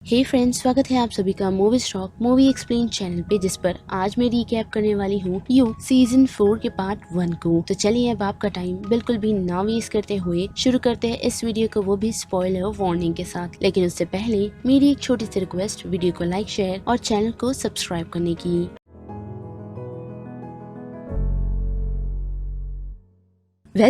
हे friends, स्वागत है आप सभी का movie stock movie explain channel पे, जिस पर आज मैं रिकैप करने वाली हूँ यू सीजन 4 के पार्ट 1 को। तो चलिए अब आपका टाइम बिल्कुल भी ना वेस्ट करते हुए शुरू करते हैं इस वीडियो को, वो भी स्पॉइलर वार्निंग के साथ। लेकिन उससे पहले मेरी एक छोटी सी रिक्वेस्ट, वीडियो को लाइक, शेयर और चैनल को सब्सक्राइब करने की।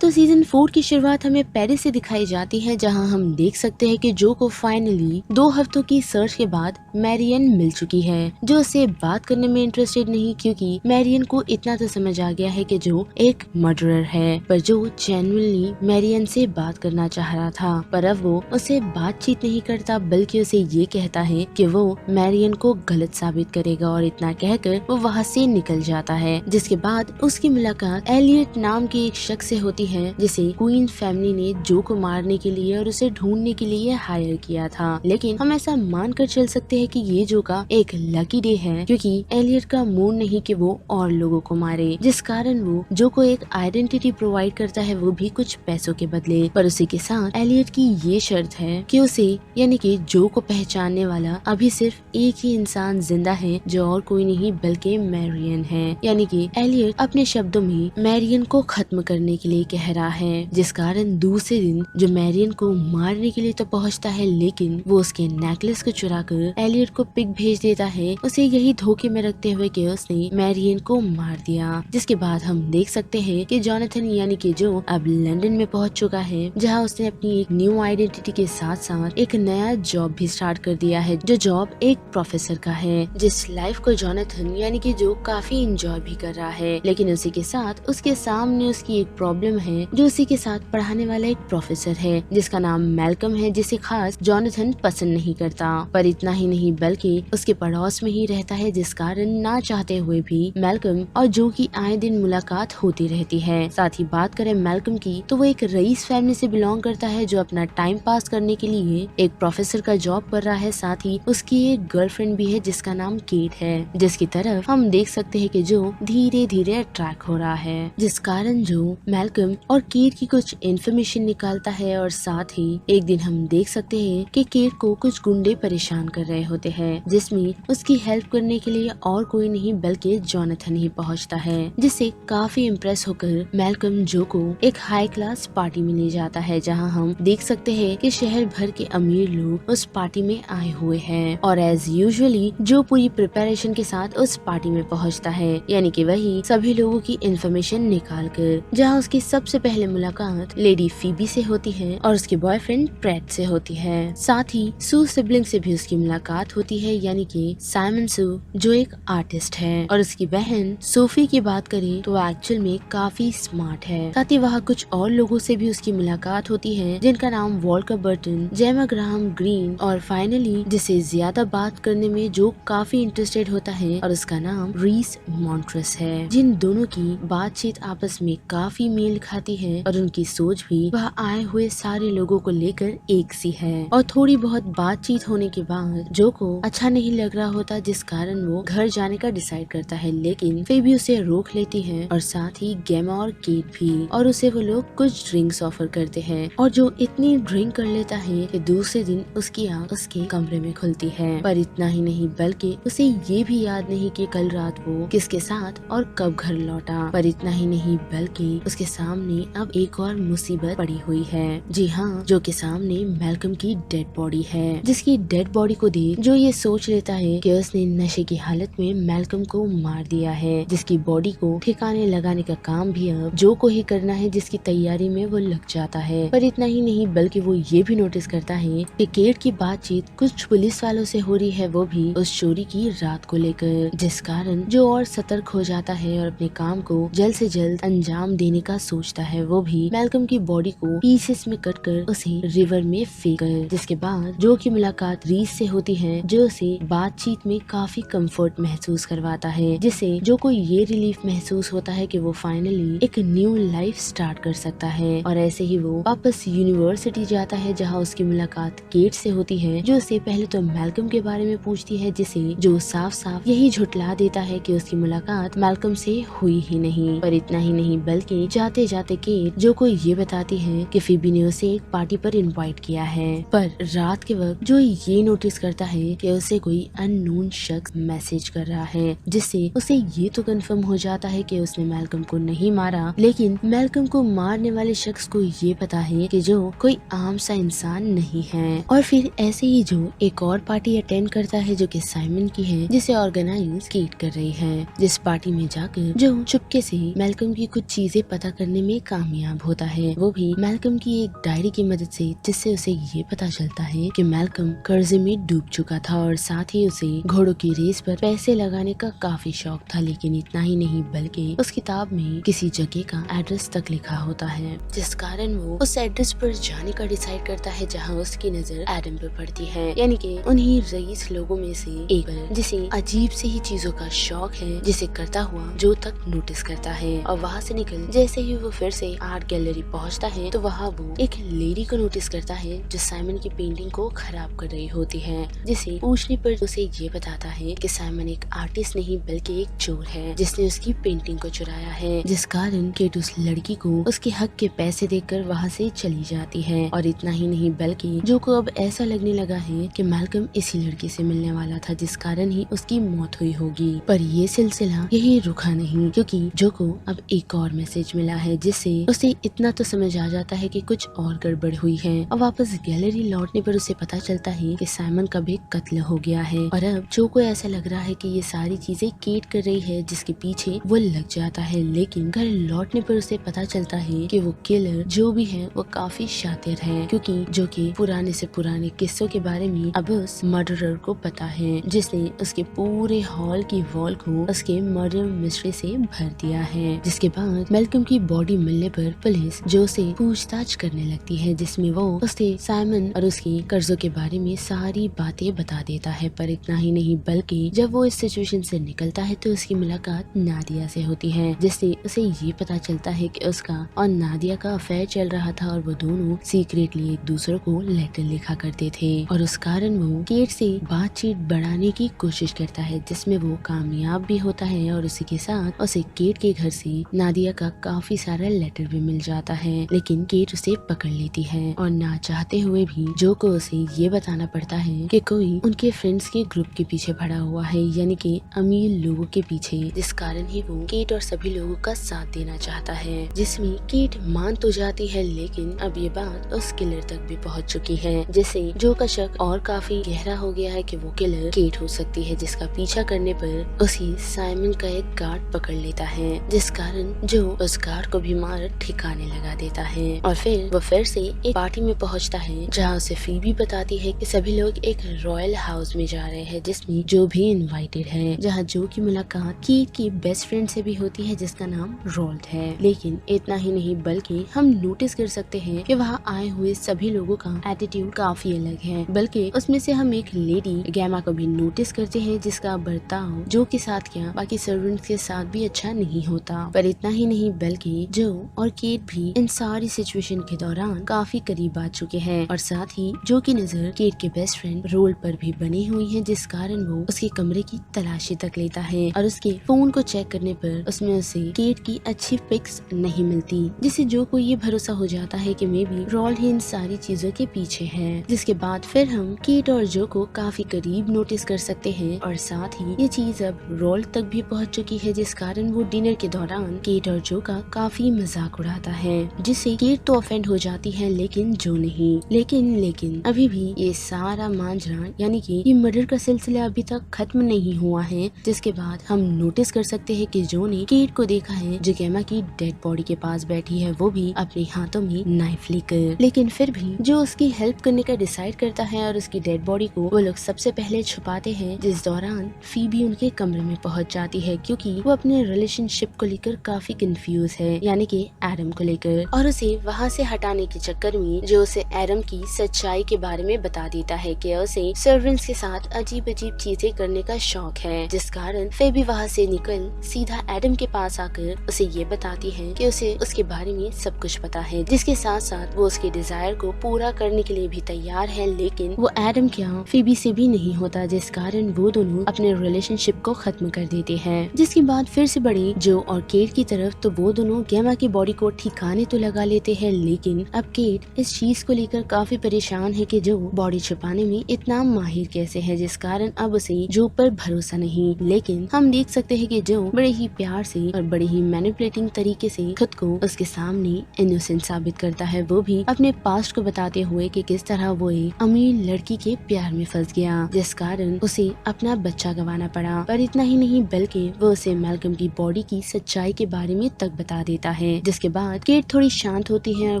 तो सीजन 4 की शुरुआत हमें पेरिस से दिखाई जाती है, जहां हम देख सकते हैं कि जो को फाइनली 2 हफ्तों की सर्च के बाद मैरियन मिल चुकी है, जो उससे बात करने में इंटरेस्टेड नहीं, क्योंकि मैरियन को इतना तो समझ आ गया है कि जो एक मर्डरर है, पर जो जेन्युइनली मैरियन से बात करना चाह रहा था। पर अब वो उसे बातचीत नहीं करता, बल्कि उसे ये कहता है कि वो मैरियन को गलत साबित करेगा, और इतना कहकर वो वहाँ से निकल जाता है। जिसके बाद उसकी मुलाकात एलियट नाम के एक शख्स से होती है, जिसे क्वीन फैमिली ने जो को मारने के लिए और उसे ढूंढने के लिए हायर किया था। लेकिन हम ऐसा मानकर चल सकते हैं कि ये जो का एक लकी डे है, क्योंकि एलियट का मूड नहीं कि वो और लोगों को मारे, जिस कारण वो जो को एक आइडेंटिटी प्रोवाइड करता है, वो भी कुछ पैसों के बदले। पर उसी के साथ एलियट की ये शर्त है कि उसे यानी कि जो को पहचानने वाला अभी सिर्फ एक ही इंसान जिंदा है, जो और कोई नहीं बल्कि मैरियन है। यानी कि एलियट अपने शब्दों में मैरियन को खत्म करने के लिए कह रहा है, जिस कारण दूसरे दिन जो मैरियन को मारने के लिए तो पहुंचता है, लेकिन वो उसके नेकलेस को चुराकर एलियट को पिक भेज देता है, उसे यही धोखे में रखते हुए कि उसने मैरियन को मार दिया। जिसके बाद हम देख सकते हैं कि जोनाथन यानी कि जो अब लंदन में पहुंच चुका है, जहां उसने अपनी एक न्यू आइडेंटिटी के साथ साथ एक नया जॉब भी स्टार्ट कर दिया है, जो जॉब एक प्रोफेसर का है, जिस लाइफ को जोनाथन यानी कि जो काफी इंजॉय भी कर रहा है। लेकिन उसी के साथ उसके सामने उसकी एक प्रॉब्लम है, जो उसी के साथ पढ़ाने वाला एक प्रोफेसर है, जिसका नाम मैल्कम है, जिसे खास जोनाथन पसंद नहीं करता। पर इतना ही नहीं बल्कि उसके पड़ोस में ही रहता है, जिस कारण ना चाहते हुए भी मैल्कम और जो की आए दिन मुलाकात होती रहती है। साथ ही बात करें मैल्कम की, तो वो एक रईस फैमिली से बिलोंग करता है, जो अपना टाइम पास करने के लिए एक प्रोफेसर का जॉब कर रहा है। साथ ही उसकी एक गर्लफ्रेंड भी है, जिसका नाम केट है, जिसकी तरफ हम देख सकते हैं कि जो धीरे धीरे अट्रैक्ट हो रहा है, जिस कारण जो मैल्कम और केट की कुछ इन्फॉर्मेशन निकालता है। और साथ ही एक दिन हम देख सकते हैं कि केट को कुछ गुंडे परेशान कर रहे होते हैं, जिसमें उसकी हेल्प करने के लिए और कोई नहीं बल्कि जोनाथन ही पहुंचता है, जिससे काफी इम्प्रेस होकर मैल्कम जो को एक हाई क्लास पार्टी में ले जाता है, जहां हम देख सकते हैं कि शहर भर के अमीर लोग उस पार्टी में आए हुए हैं। और एज यूजुअली जो पूरी प्रिपरेशन के साथ उस पार्टी में पहुंचता है, यानी कि वही सभी लोगों की इन्फॉर्मेशन निकाल कर, जहाँ उसकी सबसे पहले मुलाकात लेडी फीबी से होती है और उसके बॉयफ्रेंड प्रेट से होती है। साथ ही सू सिबलिंग से भी उसकी मुलाकात होती है, यानी कि साइमन सू जो एक आर्टिस्ट है, और उसकी बहन सोफी की बात करें तो वो एक्चुअल में काफी स्मार्ट है। साथ ही वहाँ कुछ और लोगों से भी उसकी मुलाकात होती है, जिनका नाम वॉल्कर बर्टन, जेमा ग्राहम ग्रीन, और फाइनली जिसे ज्यादा बात करने में जो काफी इंटरेस्टेड होता है, और उसका नाम रीस मॉन्ट्रेस है। जिन दोनों की बातचीत आपस में काफी मेल खाती है, और उनकी सोच भी वह आए हुए सारे लोगों को लेकर एक सी है। और थोड़ी बहुत बातचीत होने के बाद जो को अच्छा नहीं लग रहा होता, जिस कारण वो घर जाने का डिसाइड करता है, लेकिन फिर भी उसे रोक लेती है, और साथ ही गेमा और केट भी, और उसे वो लोग कुछ ड्रिंक्स ऑफर करते हैं, और जो इतनी ड्रिंक कर लेता है कि दूसरे दिन उसकी आँख उसके कमरे में खुलती है। पर इतना ही नहीं बल्कि उसे ये भी याद नहीं कि कल रात वो किसके साथ और कब घर लौटा। पर इतना ही नहीं बल्कि उसके सामने अब एक और मुसीबत पड़ी हुई है। जी हाँ, जो के सामने मैल्कम की डेड बॉडी है, जिसकी डेड बॉडी को देख जो ये सोच लेता है कि उसने नशे की हालत में मैल्कम को मार दिया है, जिसकी बॉडी को ठिकाने लगाने का काम भी अब जो को ही करना है, जिसकी तैयारी में वो लग जाता है। पर इतना ही नहीं बल्कि वो ये भी नोटिस करता है कि केट की बातचीत कुछ पुलिस वालों से हो रही है, वो भी उस चोरी की रात को लेकर, जिस कारण जो और सतर्क हो जाता है और अपने काम को जल्द से जल्द अंजाम देने का सोचता है, वो भी मैल्कम की बॉडी को पीसेस में कट कर उसे रिवर में फेंक कर। जिसके बाद जो की मुलाकात रीस से होती है, जो उसे बातचीत में काफी कंफर्ट महसूस करवाता है, जिसे जो को ये रिलीफ महसूस होता है कि वो फाइनली एक न्यू लाइफ स्टार्ट कर सकता है। और ऐसे ही वो वापस यूनिवर्सिटी जाता है, जहाँ उसकी मुलाकात केट से होती है, जो उसे पहले तो मैल्कम के बारे में पूछती है, जिसे जो साफ साफ यही झुठला देता है कि उसकी मुलाकात मैल्कम से हुई ही नहीं। पर इतना ही नहीं बल्कि जाते जाते जाते केट जो को ये बताती है कि फीबी ने उसे एक पार्टी पर इनवाइट किया है, पर रात के वक्त जो ये नोटिस करता है कि उसे कोई अननोन शख्स मैसेज कर रहा है, जिससे उसे ये तो कंफर्म हो जाता है कि उसने मैल्कम को नहीं मारा, लेकिन मैल्कम को मारने वाले शख्स को ये पता है कि जो कोई आम सा इंसान नहीं है। और फिर ऐसे ही जो एक और पार्टी अटेंड करता है जो कि साइमन की है, जिसे ऑर्गेनाइज केट कर रही है, जिस पार्टी में जाकर जो चुपके से मैल्कम की कुछ चीजें पता करने में कामयाब होता है, वो भी मैल्कम की एक डायरी की मदद से, जिससे उसे ये पता चलता है कि मैल्कम कर्जे में डूब चुका था और साथ ही उसे घोड़ों की रेस पर पैसे लगाने का काफी शौक था। लेकिन इतना ही नहीं बल्कि उस किताब में किसी जगह का एड्रेस तक लिखा होता है, जिस कारण वो उस एड्रेस पर जाने का डिसाइड करता है जहाँ उसकी नजर एडम पर पड़ती है, यानी कि उन्हीं रईस लोगों में से एक पर, जिसे अजीब से ही चीजों का शौक है, जिसे करता हुआ जो तक नोटिस करता है। और वहाँ से निकल जैसे ही वो फिर से आर्ट गैलरी पहुँचता है तो वहाँ वो एक लेडी को नोटिस करता है जो साइमन की पेंटिंग को खराब कर रही होती है, जिसे पूछने पर उसे ये बताता है कि साइमन एक आर्टिस्ट नहीं बल्कि एक चोर है जिसने उसकी पेंटिंग को चुराया है, जिस कारण केट उस लड़की को उसके हक के पैसे देकर वहाँ से चली जाती है। और इतना ही नहीं बल्कि जो को अब ऐसा लगने लगा है कि मैल्कम इसी लड़की से मिलने वाला था, जिस कारण ही उसकी मौत हुई होगी। पर ये सिलसिला यही रुका नहीं, क्योंकि जो को अब एक और मैसेज मिला है, जिससे उसे इतना तो समझ आ जाता है कि कुछ और गड़बड़ हुई है। और वापस गैलरी लौटने पर उसे पता चलता है कि साइमन का भी कत्ल हो गया है। और अब जो को ऐसा लग रहा है कि ये सारी चीजें केट कर रही है, जिसके पीछे वो लग जाता है। लेकिन घर लौटने पर उसे पता चलता है कि वो किलर जो भी है वो काफी शातिर है, क्योंकि जो कि पुराने से पुराने किस्सों के बारे में अब उस मर्डरर को पता है, जिसने उसके पूरे हॉल की वॉल को उसके मर्डर मिस्ट्री से भर दिया है। जिसके बाद मैल्कम की बॉडी मिलने पर पुलिस जो से पूछताछ करने लगती है, जिसमें वो उसे साइमन और उसकी कर्जों के बारे में सारी बातें बता देता है। पर इतना ही नहीं बल्कि जब वो इस सिचुएशन से निकलता है तो उसकी मुलाकात नादिया से होती है, जिससे उसे ये पता चलता है कि उसका और नादिया का अफेयर चल रहा था और वो दोनों सीक्रेटली एक दूसरे को लेटर लिखा करते थे। और उस कारण वो केट से बातचीत बढ़ाने की कोशिश करता है, जिसमें वो कामयाब भी होता है। और उसी के साथ उसे केट के घर से नादिया का काफी सारा लेटर भी मिल जाता है। लेकिन केट उसे पकड़ लेती है और ना चाहते हुए भी जो को उसे ये बताना पड़ता है कि कोई उनके फ्रेंड्स के ग्रुप के पीछे पड़ा हुआ है, यानी कि अमीर लोगों के पीछे, जिस कारण ही वो केट और सभी लोगों का साथ देना चाहता है। जिसमें केट मान तो जाती है, लेकिन अब ये बात उस किलर तक भी पहुंच चुकी है, जिससे जो का शक और काफी गहरा हो गया है कि वो किलर केट हो सकती है, जिसका पीछा करने पर उसी साइमन का एक गार्ड पकड़ लेता है, जिस कारण जो उस गार्ड को भी मार ठिकाने लगा देता है। और फिर वो फिर से एक पार्टी में पहुंचता है, जहां उसे फीबी बताती है कि सभी लोग एक रॉयल हाउस में जा रहे हैं, जिसमें जो भी इनवाइटेड है, जहां जो की मुलाकात केट की बेस्ट फ्रेंड से भी होती है, जिसका नाम रोल्ड है। लेकिन इतना ही नहीं बल्कि हम नोटिस कर सकते हैं कि वहाँ आए हुए सभी लोगों का एटीट्यूड काफी अलग है, बल्कि उसमें से हम एक लेडी गैमा को भी नोटिस करते हैं, जिसका बर्ताव जो के साथ क्या बाकी सर्वेंट्स के साथ भी अच्छा नहीं होता। पर इतना ही नहीं बल्कि जो और केट भी इन सारी सिचुएशन के दौरान काफी करीब आ चुके हैं, और साथ ही जो की नजर केट के बेस्ट फ्रेंड रोल पर भी बनी हुई है, जिस कारण वो उसके कमरे की तलाशी तक लेता है। और उसके फोन को चेक करने पर उसमें उसे केट की अच्छी पिक्स नहीं मिलती, जिससे जो को ये भरोसा हो जाता है कि मे बी रोल ही इन सारी चीजों के पीछे है। जिसके बाद फिर हम केट और जो को काफी करीब नोटिस कर सकते हैं, और साथ ही ये चीज अब रोल तक भी पहुंच चुकी है, जिस कारण वो डिनर के दौरान केट और जो का काफी मजाक उड़ाता है, जिससे केट तो ऑफेंड हो जाती है, लेकिन जो नहीं। लेकिन अभी भी ये सारा मांझरा यानी कि ये मर्डर का सिलसिला अभी तक खत्म नहीं हुआ है, जिसके बाद हम नोटिस कर सकते हैं कि जो ने केट को देखा है जो गैमा की डेड बॉडी के पास बैठी है, वो भी अपने हाथों में नाइफ लेकर। लेकिन फिर भी जो उसकी हेल्प करने का डिसाइड करता है और उसकी डेड बॉडी को वो लोग सबसे पहले छुपाते हैं, जिस दौरान फीबी उनके कमरे में पहुंच जाती है, क्योंकि वो अपने रिलेशनशिप को लेकर काफी कंफ्यूज है, यानी कि एडम को लेकर। और उसे वहाँ से हटाने के चक्कर में जो उसे एडम की सच्चाई के बारे में बता देता है कि उसे सर्वेंट्स के साथ अजीब अजीब चीजें करने का शौक है, जिस कारण फेबी वहाँ से निकल सीधा एडम के पास आकर उसे ये बताती है कि उसे उसके बारे में सब कुछ पता है, जिसके साथ साथ वो उसके डिजायर को पूरा करने के लिए भी तैयार है। लेकिन वो एडम क्या फेबी से भी नहीं होता, जिस कारण वो दोनों अपने रिलेशनशिप को खत्म कर देते हैं। जिसके बाद फिर से बड़ी जो और केट की तरफ तो वो दोनों गेमा की बॉडी को ठिकाने तो लगा लेते हैं, लेकिन अब केट इस चीज को लेकर काफी परेशान है कि जो बॉडी छुपाने में इतना माहिर कैसे है, जिस कारण अब उसे जो पर भरोसा नहीं। लेकिन हम देख सकते हैं कि जो बड़े ही प्यार से और बड़े ही मैनिपुलेटिंग तरीके से खुद को उसके सामने इनोसेंट साबित करता है, वो भी अपने पास्ट को बताते हुए कि किस तरह वो एक अमीर लड़की के प्यार में फंस गया, जिस कारण उसे अपना बच्चा गंवाना पड़ा। पर इतना ही नहीं, बल्कि वो उसे मैल्कम की बॉडी की सच्चाई के बारे में तक बता देता है, जिसके बाद केट थोड़ी शांत होती है और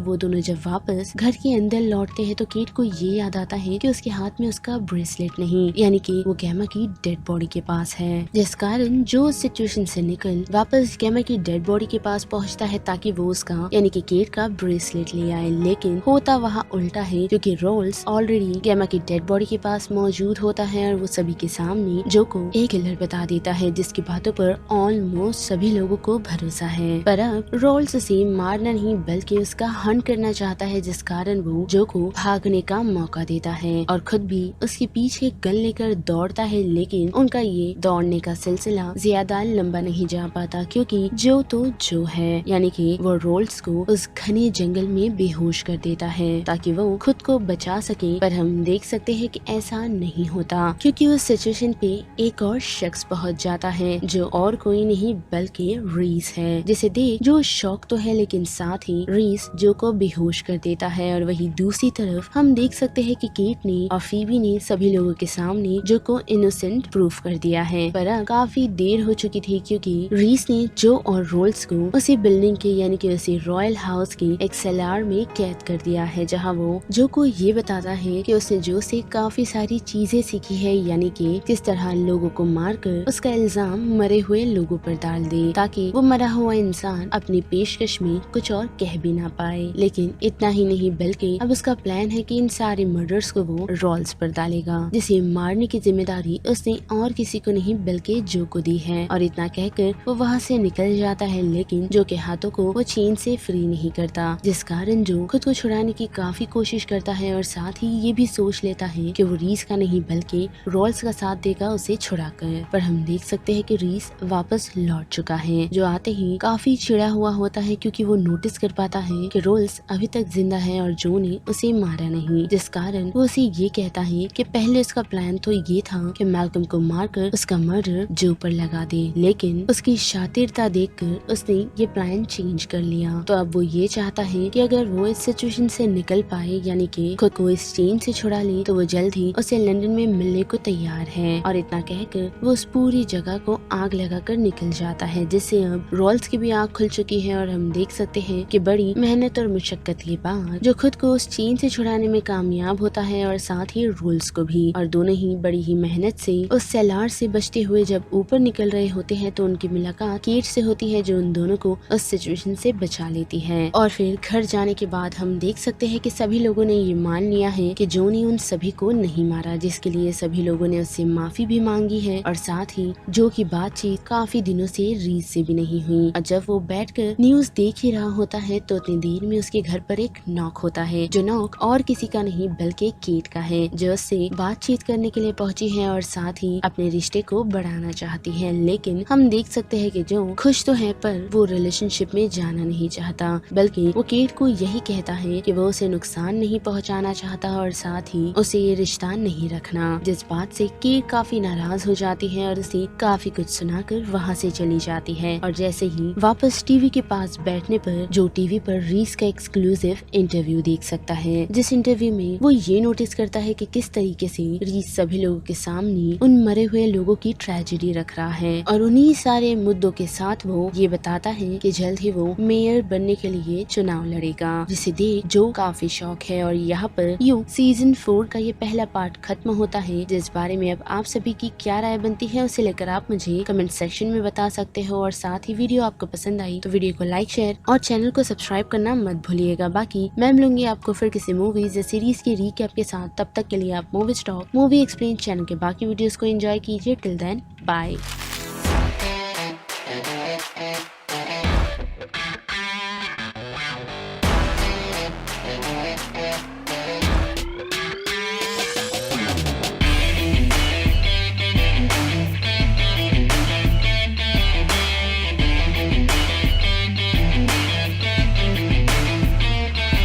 वो दोनों जब वापस घर के अंदर लौटते हैं तो केट को ये याद आता है कि उसके हाथ में उसका ब्रेसलेट नहीं, यानी कि वो गेमा की डेड बॉडी के पास है, जिस कारण जो उस सिचुएशन से निकल वापस गेमा की डेड बॉडी के पास पहुंचता है ताकि वो उसका यानी कि केट का ब्रेसलेट ले आए। लेकिन होता वहाँ उल्टा है, क्योंकि रोल्स ऑलरेडी गेमा की डेड बॉडी के पास मौजूद होता है और वो सभी के सामने जो को एक किलर बता देता है, जिसकी बातों पर ऑलमोस्ट सभी लोगों को भरोसा है। पर अब रोल्स उसे मारना नहीं बल्कि उसका हंट करना चाहता है, जिस कारण वो जो को भागने का मौका देता है और खुद भी उसके पीछे गन लेकर दौड़ता है। लेकिन उनका ये दौड़ने का सिलसिला ज्यादा लंबा नहीं जा पाता, क्योंकि जो तो जो है, यानी कि वो रोल्स को उस घने जंगल में बेहोश कर देता है ताकि वो खुद को बचा सके। पर हम देख सकते हैं कि ऐसा नहीं होता, क्योंकि उस सिचुएशन पे एक और शख्स पहुंच जाता है, जो और कोई नहीं बल्कि रीस है, जिसे देख जो शौक तो है लेकिन साथ ही रीस जो को बेहोश कर देता है। और वही दूसरी तरफ हम देख सकते हैं कि केट ने और फीबी ने सभी लोगों के सामने जो को इनोसेंट प्रूफ कर दिया है। पर अब काफी देर हो चुकी थी, क्योंकि रीस ने जो और रोल्स को उसी बिल्डिंग के यानी कि उसी रॉयल हाउस के एक सेलार में कैद कर दिया है, जहाँ वो जो को ये बताता है कि उसने जो से काफी सारी चीजें सीखी है, यानी कि किस तरह लोगों को मारकर उसका इल्जाम मरे हुए लोगों पर डाल दे, ताकि वो मरा हुआ इंसान अपनी पेशकश में कुछ और कह भी ना पाए। लेकिन इतना ही नहीं, बल्कि अब उसका प्लान है कि इन सारे मर्डर्स को वो रोल्स पर डालेगा, जिसे मारने की जिम्मेदारी उसने और किसी को नहीं बल्कि जो को दी है। और इतना कहकर वो वहाँ से निकल जाता है, लेकिन जो के हाथों को वो चेन से फ्री नहीं करता, जिस कारण जो खुद को छुड़ाने की काफी कोशिश करता है और साथ ही ये भी सोच लेता है कि वो रीस का नहीं बल्कि रोल्स का साथ देगा उसे छुड़ाकर। पर हम देख सकते हैं कि रीस वापस लौट चुका है, जो आते ही काफी चिड़ा हुआ होता है, क्योंकि वो नोटिस कर पाता है कि रोल्स अभी तक जिंदा है और जो ने उसे मारा नहीं, जिस कारण वो उसे ये कहता है कि पहले उसका प्लान तो ये था कि मैल्कम को मारकर उसका मर्डर जो पर लगा दे, लेकिन उसकी शातिरता देखकर उसने ये प्लान चेंज कर लिया। तो अब वो ये चाहता है कि अगर वो इस सिचुएशन से निकल पाए, यानी कि खुद को इस चेन से छुड़ा ले, तो वो जल्द ही उसे लंदन में मिलने को तैयार है। और इतना कहकर वो उस पूरी जगह को आग लगाकर निकल जाता है, जिससे अब रोल्स की भी आग खुल चुकी है। और हम देख सकते हैं कि बड़ी मेहनत और मुशक्कत के बाद जो खुद को उस चेन से छुड़ाने में कामयाब होता है और साथ ही रोल्स को भी, और दोनों ही बड़ी ही मेहनत से उस सेलार से बचते हुए जब ऊपर निकल रहे होते हैं तो उनकी मुलाकात केट से होती है, जो उन दोनों को उस सिचुएशन से बचा लेती है। और फिर घर जाने के बाद हम देख सकते हैं कि सभी लोगों ने ये मान लिया है कि जो ने उन सभी को नहीं मारा, जिसके लिए सभी लोगों ने उससे माफी भी मांगी है। और साथ ही जो की बातचीत काफी दिनों से रीस से भी नहीं हुई। और जब वो बैठकर न्यूज देख ही रहा होता है तो उतनी देर में उसके घर पर एक नॉक होता है, जो नॉक और किसी का नहीं बल्कि केट का है, जो उससे बातचीत करने के लिए पहुंची है और साथ ही अपने रिश्ते को बढ़ाना चाहती है। लेकिन हम देख सकते हैं कि जो खुश तो है पर वो रिलेशनशिप में जाना नहीं चाहता, बल्कि वो केट को यही कहता है कि वो उसे नुकसान नहीं पहुंचाना चाहता और साथ ही उसे ये रिश्ता नहीं रखना, जिस बात से केट काफी नाराज हो जाती है और उसे काफी कुछ सुनाकर वहाँ से चली जाती है। और जैसे ही वापस टीवी के पास बैठने पर जो टीवी पर रीस का एक्सक्लूसिव इंटरव्यू देख सकता है, जिस इंटरव्यू में वो ये नोटिस करता है कि किस तरीके से रीस सभी लोगों के सामने उन मरे हुए लोगों की ट्रेजेडी रख रहा है। और उन्हीं सारे मुद्दों के साथ वो ये बताता है कि जल्द ही वो मेयर बनने के लिए चुनाव लड़ेगा, जिसे देख जो काफी शौक है। और यहाँ पर यूं सीजन 4 का ये पहला पार्ट खत्म होता है, जिस बारे में अब आप सभी की क्या राय बनती है उसे लेकर आप मुझे कमेंट सेक्शन में बता सकते हो। और साथ ही वीडियो आपको पसंद आई तो वीडियो को लाइक, शेयर और चैनल को सब्सक्राइब करना मत भूलिएगा। बाकी मैं मिलूंगी आपको फिर किसी मूवीज या सीरीज की रीकैप के साथ। तब तक के लिए आप movie stock movie explain channel के बाकी वीडियोस को एंजॉय कीजिए। Till then bye.